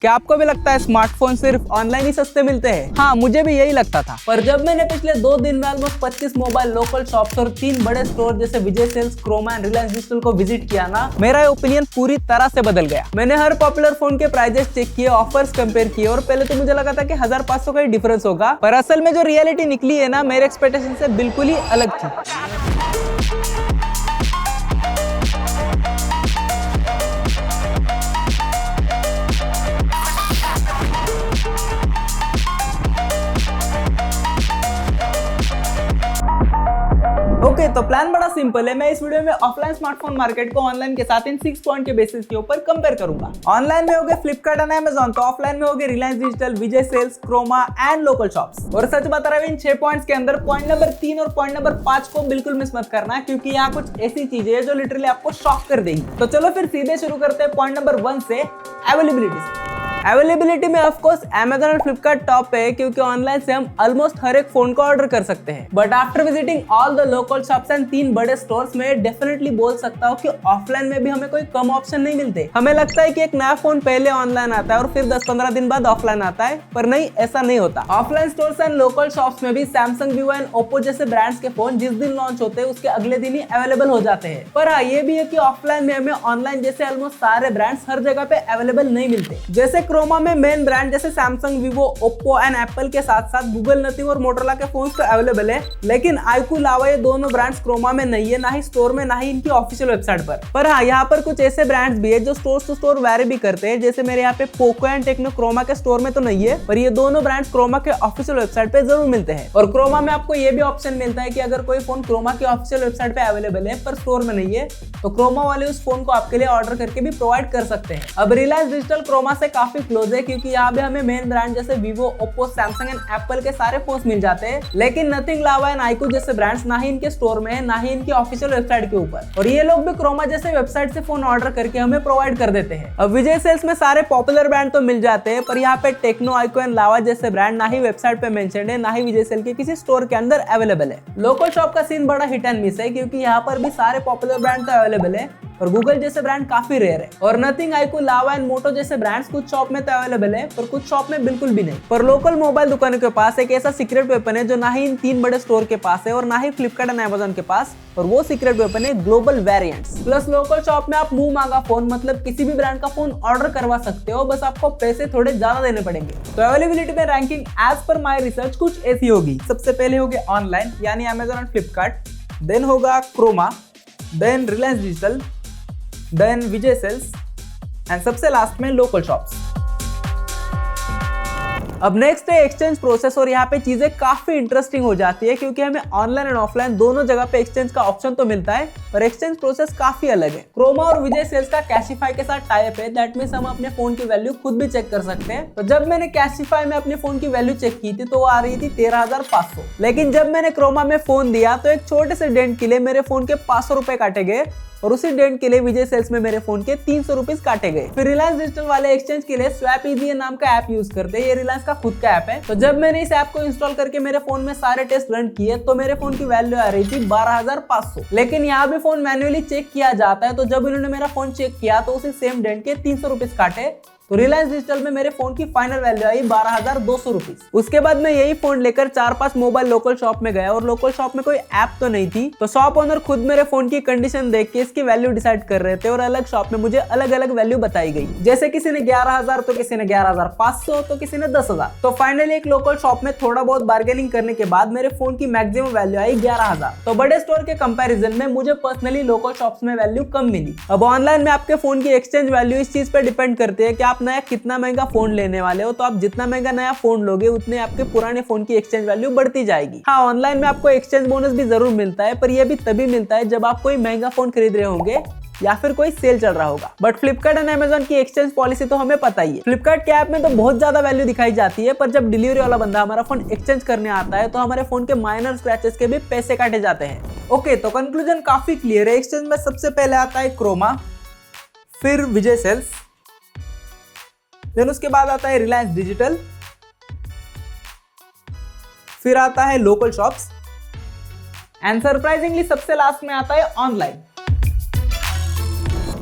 क्या आपको भी लगता है स्मार्टफोन सिर्फ ऑनलाइन ही सस्ते मिलते हैं? हाँ, मुझे भी यही लगता था। पर जब मैंने पिछले 2 दिन में ऑलमोस्ट 25 मोबाइल लोकल शॉप्स और 3 बड़े स्टोर जैसे Vijay Sales, Croma and Reliance Digital को विजिट किया ना, मेरा ओपिनियन पूरी तरह से बदल गया। मैंने हर पॉपुलर फोन के प्राइजेस चेक किए, ऑफर्स कंपेयर किए और पहले तो मुझे लगा था कि 1500 का ही डिफरेंस होगा, पर असल में जो रियलिटी निकली है ना, मेरे एक्सपेक्टेशन से बिल्कुल ही अलग थी। ओके, तो प्लान बड़ा सिंपल है। मैं इस वीडियो में ऑफलाइन स्मार्टफोन मार्केट को ऑनलाइन के साथ इन 6 पॉइंट के बेसिस के ऊपर कंपेयर करूंगा। ऑनलाइन में हो गए फ्लिपकार्ट एंड अमेजॉन, तो ऑफलाइन में हो गए Reliance Digital, Vijay Sales, Croma and local shops. और सच बता रहा हूं, इन 6 पॉइंट्स के अंदर पॉइंट नंबर 3 और पॉइंट नंबर 5 को बिल्कुल मिस मत करना, क्योंकि यहाँ कुछ ऐसी चीजें हैं जो लिटरली आपको शॉक कर देंगी। तो चलो फिर सीधे शुरू करते हैं पॉइंट नंबर 1 से, अवेलेबिलिटी से। अवेलेबिलिटी में ऑफ कोर्स अमेजॉन और फ्लिपकार्ट टॉप पे है, क्योंकि ऑनलाइन से हम ऑलमोस्ट हर एक फोन को ऑर्डर कर सकते हैं। But after visiting all the local shops and 3 बड़े स्टोर्स में डेफिनेटली बोल सकता हूँ कि ऑफलाइन में भी हमें कोई कम ऑप्शन नहीं मिलते। हमें लगता है कि एक नया फोन पहले ऑनलाइन आता है और फिर 10-15 दिन बाद ऑफलाइन आता है, पर नहीं, ऐसा नहीं होता। Offline stores and local shops में भी सैमसंग, वीवो एंड ओप्पो जैसे ब्रांड्स के फोन जिस दिन लॉन्च होते हैं उसके अगले दिन ही अवेलेबल हो जाते हैं। पर हाँ, ये भी है कि ऑफलाइन में हमें ऑनलाइन जैसे ऑलमोस्ट सारे ब्रांड्स हर जगह पे अवेलेबल नहीं मिलते। जैसे क्रोमा में मेन ब्रांड जैसे Samsung, Vivo, Oppo and Apple के साथ साथ गूगल, नथिंग और मोटोरोला के फोन्स तो अवेलेबल है, लेकिन iQOO, लावा ये दोनों ब्रांड्स क्रोमा में नहीं है, ना ही स्टोर में, ना ही इनकी ऑफिशियल वेबसाइट पर। पर हाँ, यहाँ पर कुछ ऐसे ब्रांड्स भी है जो स्टोर टू स्टोर वैरी भी करते हैं। जैसे मेरे यहाँ पे पोको एंड टेक्नो क्रोमा के स्टोर में तो नहीं है, पर ये दोनों ब्रांड्स क्रोमा के ऑफिशियल वेबसाइट पे जरूर मिलते हैं। और क्रोमा में आपको ये भी ऑप्शन मिलता है कि अगर कोई फोन क्रोमा की ऑफिशियल वेबसाइट पे अवेलेबल है पर स्टोर में नहीं है, तो क्रोमा वाले उस फोन को आपके लिए ऑर्डर करके भी प्रोवाइड कर सकते हैं। अब रिलायंस डिजिटल क्रोमा से काफी क्लोज है, क्योंकि यहाँ पे हमें मेन ब्रांड जैसे Vivo, Oppo, Samsung and Apple के सारे फोन्स मिल जाते हैं, लेकिन नथिंग, लावा एंड iQOO जैसे ब्रांड्स ना ही इनके स्टोर में है, ना ही इनकी ऑफिशियल वेबसाइट के ऊपर। और ये लोग भी क्रोमा जैसे वेबसाइट से फोन ऑर्डर करके हमें प्रोवाइड कर देते हैं। अब विजय सेल्स में सारे पॉपुलर ब्रांड तो मिल जाते हैं, पर यहाँ पे टेक्नो, iQOO एंड लावा जैसे ब्रांड ना ही वेबसाइट पे मेंशन्ड है, ना ही विजय सेल के किसी स्टोर के अंदर अवेलेबल है। लोकल शॉप का सीन बड़ा हिट एंड मिस है, क्योंकि यहाँ पर भी सारे पॉपुलर ब्रांड तो अवेलेबल है और गूगल जैसे ब्रांड काफी रेयर है। और नथिंग, iQOO, लावा एंड मोटो जैसे ब्रांड्स कुछ शॉप में तो अवेलेबल है, पर कुछ शॉप में बिल्कुल भी नहीं। पर लोकल मोबाइल दुकानों के पास एक ऐसा सीक्रेट वेपन है जो ना ही इन 3 बड़े स्टोर के पास है और ना ही फ्लिपकार्ट एंड अमेजॉन के पास, और वो सीक्रेट वेपन है global variants. Plus local shop में आप मुंह मांगा फोन, मतलब किसी भी ब्रांड का फोन ऑर्डर करवा सकते हो, बस आपको पैसे थोड़े ज्यादा देने पड़ेंगे। तो अवेलेबिलिटी में ranking as per my research कुछ ऐसी होगी। सबसे पहले होगे ऑनलाइन यानी अमेजॉन एंड फ्लिपकार्ट, देन होगा Croma, then Reliance Digital, then Vijay Sales and सबसे लास्ट में लोकल शॉप्स। अब नेक्स्ट है एक्सचेंज प्रोसेस, और यहाँ पे चीजें काफी इंटरेस्टिंग हो जाती है, क्योंकि हमें ऑनलाइन एंड ऑफलाइन दोनों जगह पे एक्सचेंज का ऑप्शन तो मिलता है, पर एक्सचेंज प्रोसेस काफी अलग है। क्रोमा और विजय सेल्स का कैशिफाई के साथ टाई अप है, दैट मींस हम अपने फोन की वैल्यू खुद भी चेक कर सकते हैं। तो जब मैंने कैशिफाई में अपने फोन की वैल्यू चेक की थी तो वो आ रही थी 13,500, लेकिन जब मैंने क्रोमा में फोन दिया तो एक छोटे से डेंट के लिए मेरे फोन के 500 रुपए काटे गए, और उसी डेंट के लिए विजय सेल्स में मेरे फोन के 300 रुपीज काटे गए। फिर रिलायंस डिजिटल वाले एक्सचेंज के लिए स्वैप इजी नाम का ऐप यूज करते हैं, ये रिलायंस का खुद का ऐप है। तो जब मैंने इस ऐप को इंस्टॉल करके मेरे फोन में सारे टेस्ट रन किए तो मेरे फोन की वैल्यू आ रही थी 12,500, लेकिन यहाँ भी फोन मैन्युअली चेक किया जाता है। तो जब उन्होंने मेरा फोन चेक किया तो उसी सेम डेंट के 300 रुपीज काटे, तो रिलायंस डिजिटल में मेरे फोन की फाइनल वैल्यू आई 12,200 रुपीज। उसके बाद मैं यही फोन लेकर 4-5 मोबाइल लोकल शॉप में गया, और लोकल शॉप में कोई ऐप तो नहीं थी, तो शॉप ओनर खुद मेरे फोन की कंडीशन देख के इसकी वैल्यू डिसाइड कर रहे थे, और अलग शॉप में मुझे अलग अलग वैल्यू बताई गई। जैसे किसी ने 11,000, तो किसी ने 11,500, तो किसी ने 10,000। तो फाइनली एक लोकल शॉप में थोड़ा बहुत बार्गेनिंग करने के बाद मेरे फोन की मैक्सिमम वैल्यू आई 11,000। तो बड़े स्टोर के कंपैरिजन में मुझे पर्सनली लोकल शॉप्स में वैल्यू कम मिली। अब ऑनलाइन में आपके फोन की एक्सचेंज वैल्यू इस चीज पे डिपेंड करती है कि आप नया कितना महंगा फोन लेने वाले हो। तो आप जितना महंगा नया फोन लोगे उतने आपके पुराने फोन की एक्सचेंज वैल्यू बढ़ती जाएगी। हाँ, ऑनलाइन में आपको एक्सचेंज बोनस भी जरूर मिलता है, पर यह भी तभी मिलता है जब आप कोई महंगा फोन खरीद रहे होंगे या फिर कोई सेल चल रहा होगा। बट फ्लिपकार्ट एंड अमेजॉन की एक्सचेंज पॉलिसी तो हमें पता ही है। फ्लिपकार्ट के ऐप में तो बहुत ज्यादा वैल्यू दिखाई जाती है, पर जब डिलीवरी वाला बंदा हमारा फोन एक्सचेंज करने आता है तो हमारे फोन के माइनर स्क्रैचेस के भी पैसे काटे जाते हैं। ओके, तो कंक्लूजन काफी क्लियर है। एक्सचेंज में सबसे पहले आता है क्रोमा, फिर विजय सेल्स, देन उसके बाद आता है रिलायंस डिजिटल, फिर आता है लोकल शॉप्स, एंड सरप्राइजिंगली सबसे लास्ट में आता है ऑनलाइन।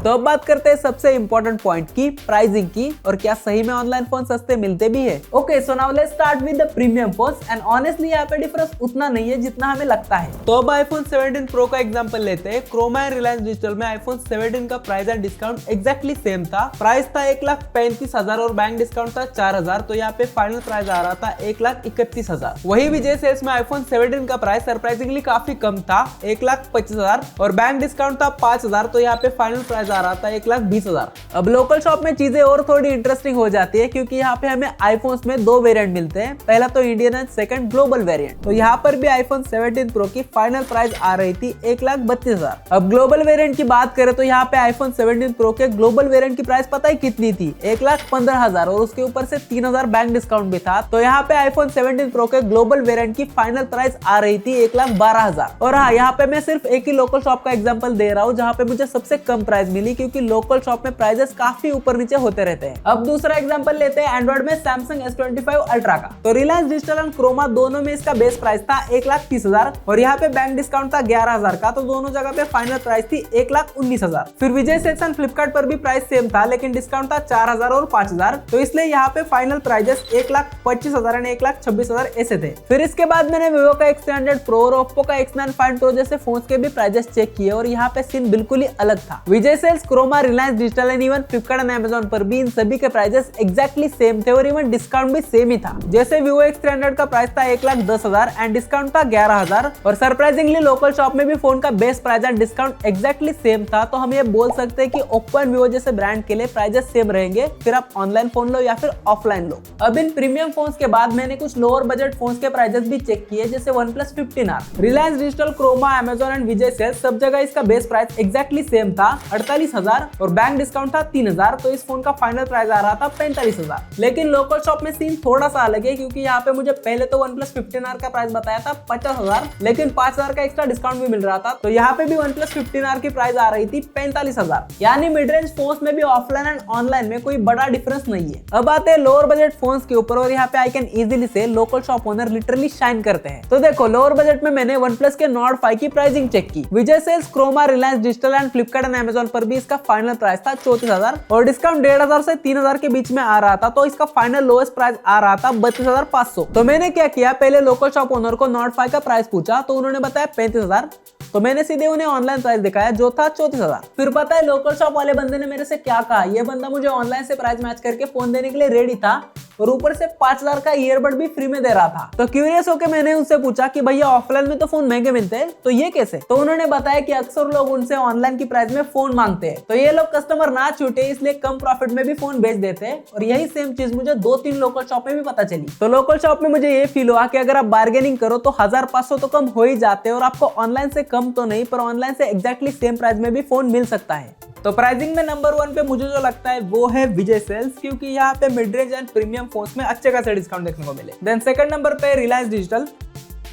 तो अब बात करते हैं सबसे इंपॉर्टेंट पॉइंट की, प्राइसिंग की, और क्या सही में ऑनलाइन फोन सस्ते मिलते भी है। Okay, so now let's start with the premium phones and honestly यहाँ पे डिफरेंस उतना नहीं है जितना हमें लगता है। तो अब आईफोन 17 प्रो का एग्जांपल लेते हैं। क्रोमा एंड रिलायंस डिजिटल में आईफोन 17 का price and discount exactly same था। प्राइस था 1,35,000 और बैंक डिस्काउंट था 4,000, तो यहाँ पे फाइनल प्राइस आ रहा था 1,31,000। वही विजय सेल्स में आईफोन 17 का प्राइस सरप्राइजिंगली काफी कम था, 1,25,000 और बैंक डिस्काउंट था 5,000, तो यहाँ पे फाइनल प्राइस आ रहा था 1,20,000। अब लोकल शॉप में चीजें और थोड़ी इंटरेस्टिंग हो जाती है क्योंकि यहाँ पे हमें आईफोन्स में दो वेरिएंट मिलते हैं, पहला तो Indian and second global variant. तो यहाँ पर भी आईफोन 17 प्रो की फाइनल प्राइस आ रही थी 1,32,000। अब ग्लोबल वेरिएंट की बात करें तो यहाँ पे आईफोन 17 प्रो के ग्लोबल वेरिएंट की प्राइस पता है कितनी थी, 1,15,000 और उसके ऊपर से 3,000 बैंक डिस्काउंट भी था। तो यहाँ पे आईफोन 17 प्रो के ग्लोबल वेरिएंट की फाइनल प्राइस आ रही थी 1,12,000। और हाँ, यहाँ पे मैं सिर्फ एक ही लोकल शॉप का एग्जांपल दे रहा हूँ जहाँ पे मुझे सबसे कम प्राइस मिली, क्योंकि लोकल शॉप में प्राइसेस काफी ऊपर नीचे होते रहते हैं। अब दूसरा एग्जांपल लेते हैं एंड्रॉइड में सैमसंग S25 अल्ट्रा का। तो रिलायंस डिजिटल एंड क्रोमा दोनों में इसका बेस प्राइस था 1,30,000 और यहाँ पे बैंक डिस्काउंट था 11,000 का, तो दोनों जगह पे फाइनल प्राइस थी 1,19,000। फिर विजय सेल्स एंड फ्लिपकार्ट पर भी प्राइस सेम था, लेकिन डिस्काउंट था 4,000 और 5,000, तो इसलिए यहाँ पे फाइनल प्राइजेस 1,25,000 एंड 1,26,000 ऐसे थे। फिर इसके बाद मैंने वीवो का X300 प्रो और ओप्पो का X9 Find Pro जैसे फोन्स के भी प्राइजेस चेक किए और यहाँ पे सीन बिल्कुल ही अलग था। Vijay Sales, Croma, Reliance Digital and even Flipkart and Amazon पर भी इन सभी के प्राइजेस एक्जैक्टली सेम थे और इवन डिस्काउंट भी सेम ही था। जैसे वीवो X300 का प्राइस था 1,10,000 एंड डिस्काउंट था 11,000 और सरप्राइजिंगली लोकल शॉप में भी फोन का base price and discount exactly same था। तो हम ये बोल सकते हैं कि ओप्पो एंड वीवो जैसे ब्रांड के लिए प्राइजेस सेम रहेंगे, फिर आप ऑनलाइन फोन लो या फिर ऑफलाइन लो। अब इन प्रीमियम फोन्स के बाद मैंने कुछ लोअर बजट फोन्स के प्राइजेस भी चेक किए, जैसे OnePlus 15R। Reliance Digital, Croma, Amazon and Vijay Sales सब जगह इसका बेस प्राइस एक्जैक्टली सेम था, 48,000 और बैंक डिस्काउंट था 3,000, तो इस फोन का फाइनल प्राइस आ रहा था 45,000। लेकिन लोकल शॉप में सीन थोड़ा सा अलग है, क्योंकि यहाँ पे मुझे पहले तो OnePlus 15R का प्राइस बताया था 50,000, लेकिन 5,000 का एक्स्ट्रा डिस्काउंट भी मिल रहा था, तो यहाँ पे भी OnePlus 15R की प्राइस आ रही थी 45,000। यानी मिड रेंज फोन्स में भी ऑफलाइन एंड ऑनलाइन में कोई बड़ा डिफरेंस नहीं है। अब आते हैं लोअर बजट फोन्स के ऊपर और यहाँ पे आई कैन इजीली से local shop owner literally shine करते हैं। तो देखो, लोअर बजट में मैंने OnePlus के Nord 5 की प्राइसिंग चेक की। Vijay Sales, Croma, Reliance Digital and Flipkart and Amazon पर भी इसका फाइनल प्राइस था 34,000 और डिस्काउंट 1,500 से 3,000 के बीच में आ रहा था, तो इसका फाइनल लोएस्ट प्राइस आ रहा था 32,500। तो मैंने क्या किया, पहले लोकल शॉप ओनर को Nord 5 का प्राइस पूछा, तो उन्होंने बताया 35,000, तो मैंने सीधे उन्हें ऑनलाइन प्राइस दिखाया जो था 34,000। फिर पता है लोकल शॉप वाले बंदे ने मेरे से क्या कहा, ये बंदा मुझे ऑनलाइन से प्राइस मैच करके फोन देने के लिए रेडी था और ऊपर से 5,000 का ईयरबड भी फ्री में दे रहा था। तो क्यूरियस होकर मैंने उनसे पूछा कि भैया ऑफलाइन में तो फोन महंगे मिलते हैं, तो ये कैसे? तो उन्होंने बताया कि अक्सर लोग उनसे ऑनलाइन की प्राइस में फोन मांगते हैं, तो ये लोग कस्टमर ना छूटे इसलिए कम प्रॉफिट में भी फोन बेच देते हैं। और यही सेम चीज मुझे 2-3 लोकल शॉप में भी पता चली। तो लोकल शॉप में मुझे ये फील हुआ कि अगर आप बार्गेनिंग करो तो 1,500 तो कम हो ही जाते हैं और आपको ऑनलाइन से कम तो नहीं पर ऑनलाइन से एक्जैक्टली सेम प्राइस में भी फोन मिल सकता है। तो प्राइसिंग में नंबर 1 पे मुझे जो लगता है वो है विजय सेल्स, क्योंकि यहाँ पे mid range and premium phones में अच्छे खासे डिस्काउंट देखने को मिले। देन सेकंड नंबर पे Reliance Digital,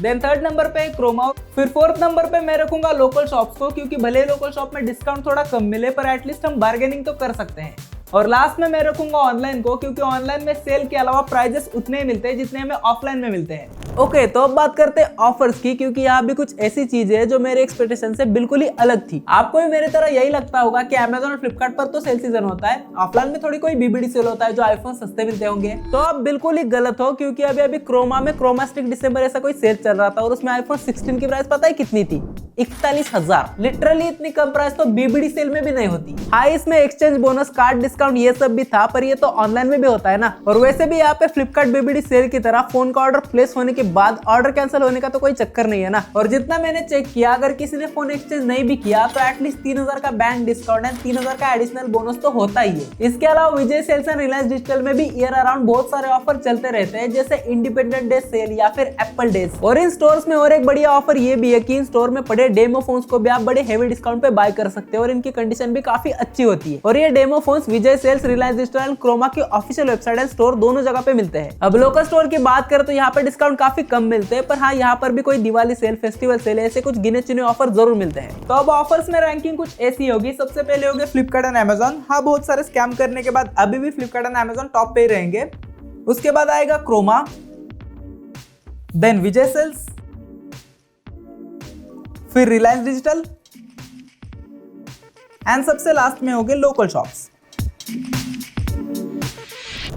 then third number पे क्रोमा, फिर फोर्थ नंबर पे मैं रखूंगा लोकल शॉप्स को, क्योंकि भले लोकल शॉप में डिस्काउंट थोड़ा कम मिले पर एटलीस्ट हम बार्गेनिंग तो कर सकते हैं। और लास्ट में मैं रखूंगा ऑनलाइन को, क्योंकि ऑनलाइन में सेल के अलावा प्राइजेस उतने ही मिलते हैं जितने हमें ऑफलाइन में मिलते हैं। ओके, तो अब बात करते हैं ऑफर्स की, क्योंकि यहाँ भी कुछ ऐसी चीजें हैं जो मेरे एक्सपेक्टेशन से बिल्कुल ही अलग थी। आपको भी मेरे तरह यही लगता होगा कि अमेजॉन और फ्लिपकार्ट पर तो सेल सीजन होता है, ऑफलाइन में थोड़ी कोई बीबीडी सेल होता है जो आईफोन सस्ते मिलते होंगे। तो आप बिल्कुल ही गलत हो, क्योंकि अभी क्रोमा में क्रोमास्टिक दिसंबर ऐसा कोई सेल चल रहा था और उसमें आईफोन 16 की प्राइस पता है कितनी थी? 41,000। लिटरली इतनी कम प्राइस तो बीबीडी सेल में भी नहीं होती। हाँ, इसमें एक्सचेंज बोनस, कार्ड डिस्काउंट ये सब भी था, पर ये तो ऑनलाइन में भी होता है ना। और वैसे भी यहाँ पे फ्लिपकार्ट बीबीडी सेल की तरह फोन का ऑर्डर प्लेस होने के बाद ऑर्डर कैंसिल होने का तो कोई चक्कर नहीं है ना। और जितना मैंने चेक किया, अगर किसी ने फोन एक्सचेंज नहीं भी किया तो एटलीस्ट 3,000 का बैंक डिस्काउंट एंड 3,000 का एडिशनल बोनस तो होता ही है। इसके अलावा विजय सेल्स एंड रिलायंस डिजिटल में भी ईयर अराउंड बहुत सारे ऑफर चलते रहते हैं, जैसे इंडिपेंडेंट डे सेल या फिर एप्पल डेज। और इन स्टोर्स में और एक बढ़िया ऑफर ये भी है कि इन स्टोर में पड़े डेमो फोन्स को भी आप बड़े हेवी डिस्काउंट पे बाय कर सकते हो और इनकी कंडीशन भी काफी अच्छी होती है। और ये demo phones Vijay Sales, Reliance Digital and Croma की ऑफिशियल वेबसाइट एंड स्टोर दोनों जगह पे मिलते हैं। अब लोकल स्टोर की बात करें तो यहाँ पे डिस्काउंट काफी कम मिलते हैं, पर हाँ यहाँ पर भी कोई दिवाली सेल, फेस्टिवल सेल ऐसे कुछ गिने चुने ऑफर जरूर मिलते हैं। तो अब ऑफर्स में रैंकिंग कुछ ऐसी होगी। सबसे पहले होंगे फ्लिपकार्ट एंड अमेजॉन। हाँ, बहुत सारे स्कैम करने के बाद अभी भी फ्लिपकार्ट एंड अमेजॉन टॉप पे ही रहेंगे। उसके बाद आएगा क्रोमा, देन विजय सेल्स, फिर रिलायंस डिजिटल, एंड सबसे लास्ट में हो गए लोकल शॉप्स।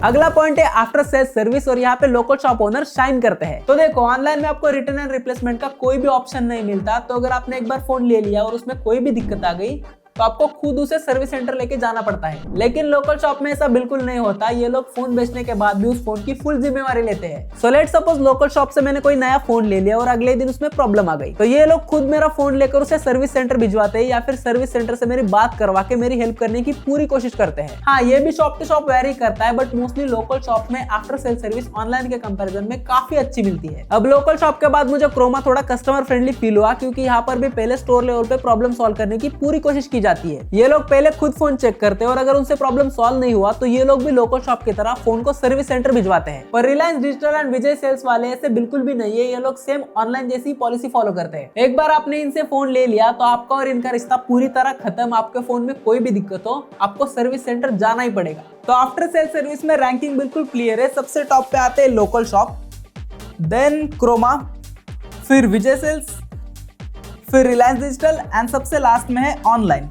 अगला पॉइंट है आफ्टर सेल्स सर्विस, और यहाँ पे लोकल शॉप ओनर शाइन करते हैं। तो देखो, ऑनलाइन में आपको रिटर्न एंड रिप्लेसमेंट का कोई भी ऑप्शन नहीं मिलता। तो अगर आपने एक बार फोन ले लिया और उसमें कोई भी दिक्कत आ गई तो आपको खुद उसे सर्विस सेंटर लेके जाना पड़ता है। लेकिन लोकल शॉप में ऐसा बिल्कुल नहीं होता। ये लोग फोन बेचने के बाद भी उस फोन की फुल जिम्मेवारी लेते हैं। So let's suppose local shop से मैंने कोई नया फोन ले लिया और अगले दिन उसमें प्रॉब्लम आ गई, तो ये लोग खुद मेरा फोन लेकर उसे सर्विस सेंटर भिजवाते हैं या फिर सर्विस सेंटर से मेरी बात करवा के मेरी हेल्प करने की पूरी कोशिश करते हैं। हाँ, ये भी शॉप टू शॉप वेरी करता है, बट मोस्टली लोकल शॉप में आफ्टर सेल सर्विस ऑनलाइन के कंपैरिजन में काफी अच्छी मिलती है। अब लोकल शॉप के बाद मुझे क्रोमा थोड़ा कस्टमर फ्रेंडली फील हुआ, क्योंकि यहाँ पर भी पहले स्टोर लेवल पे प्रॉब्लम सॉल्व करने की पूरी कोशिश की जाती है। ये लोग पहले खुद फोन चेक करते हैं और अगर उनसे प्रॉब्लम सॉल्व नहीं हुआ तो ये लोग भी लोकल शॉप की तरह फोन को सर्विस सेंटर भिजवाते हैं। पर Reliance Digital and Vijay Sales वाले ऐसे बिल्कुल भी नहीं है। ये लोग सेम ऑनलाइन जैसी पॉलिसी फॉलो करते हैं। एक बार आपने इनसे फोन ले लिया तो आपका और इनका रिश्ता पूरी तरह खत्म। आपके फोन में कोई भी दिक्कत हो, आपको सर्विस सेंटर जाना ही पड़ेगा। तो आफ्टर सेल सर्विस में रैंकिंग बिल्कुल क्लियर है। सबसे टॉप पे आते हैं लोकल शॉप, देन क्रोमा, फिर विजय सेल्स, फिर रिलायंस डिजिटल एंड सबसे लास्ट में है ऑनलाइन।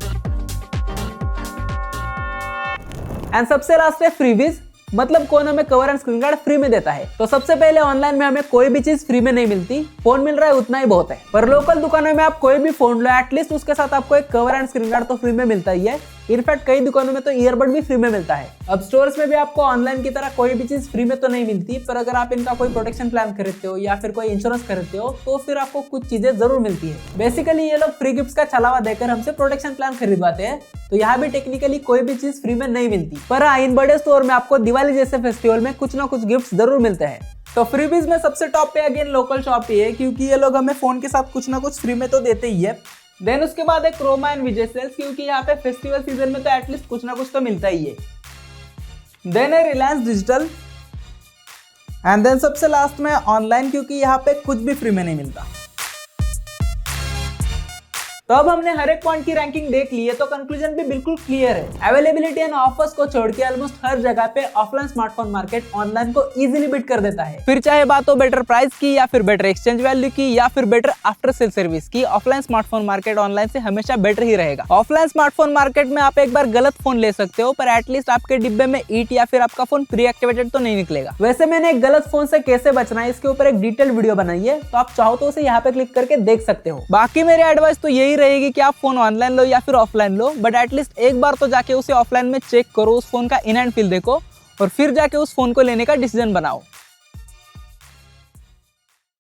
एंड सबसे लास्ट है फ्रीबीज, मतलब कौन हमें cover and screen guard free में देता है। तो सबसे पहले ऑनलाइन में हमें कोई भी चीज फ्री में नहीं मिलती, फोन मिल रहा है उतना ही बहुत है। पर लोकल दुकानों में आप कोई भी फोन लो, एटलीस्ट उसके साथ आपको एक कवर एंड स्क्रीन गार्ड तो फ्री में मिलता ही है। इनफैक्ट कई दुकानों में तो ईयरबड भी फ्री में मिलता है। अब स्टोर्स में भी आपको ऑनलाइन की तरह कोई भी चीज फ्री में तो नहीं मिलती, पर अगर आप इनका कोई प्रोटेक्शन प्लान खरीदते हो या फिर कोई इंश्योरेंस खरीदते हो तो फिर आपको कुछ चीजें जरूर मिलती है। बेसिकली ये लोग फ्री गिफ्ट्स का छलावा देकर हमसे प्रोटेक्शन प्लान खरीदवाते हैं। तो यहाँ भी टेक्निकली कोई भी चीज फ्री में नहीं मिलती, पर हाँ, इन बड़े स्टोर में आपको दिवाली जैसे फेस्टिवल में कुछ ना कुछ गिफ्ट जरूर मिलते हैं। तो फ्रीबीज में सबसे टॉप पे अगेन लोकल शॉप ही है, क्योंकि ये लोग हमें फोन के साथ कुछ ना कुछ फ्री में तो देते ही है। देन उसके बाद है क्रोमा एंड विजय सेल्स, क्योंकि यहाँ पे फेस्टिवल सीजन में तो एटलीस्ट कुछ ना कुछ तो मिलता ही है। देन है रिलायंस डिजिटल एंड देन सबसे लास्ट में ऑनलाइन, क्योंकि यहाँ पे कुछ भी फ्री में नहीं मिलता। तो अब हमने हर एक पॉइंट की रैंकिंग देख ली है, तो कंक्लूजन भी बिल्कुल क्लियर है। अवेलेबिलिटी एंड ऑफर्स को छोड़ के ऑलमोस्ट हर जगह पे ऑफलाइन स्मार्टफोन मार्केट ऑनलाइन को इजीली बीट कर देता है। फिर चाहे बात हो बेटर प्राइस की या फिर बेटर एक्सचेंज वैल्यू की या फिर बेटर आफ्टर सेल सर्विस की, ऑफलाइन स्मार्टफोन मार्केट ऑनलाइन से हमेशा बेटर ही रहेगा। ऑफलाइन स्मार्टफोन मार्केट में आप एक बार गलत फोन ले सकते हो, पर एटलीस्ट आपके डिब्बे में ईट या फिर आपका फोन प्री एक्टिवेटेड तो नहीं निकलेगा। वैसे मैंने एक गलत फोन से कैसे बचना है इसके ऊपर एक डिटेल्ड वीडियो बनाई है, तो आप चाहो तो उसे यहाँ पे क्लिक करके देख सकते हो। बाकी मेरी एडवाइस तो यही रहेगी कि आप फोन ऑनलाइन लो या फिर ऑफलाइन लो, बट एटलीस्ट एक बार तो जाके उसे ऑफलाइन में चेक करो, उस फोन का इन हैंड फील देखो और फिर जाके उस फोन को लेने का डिसीजन बनाओ।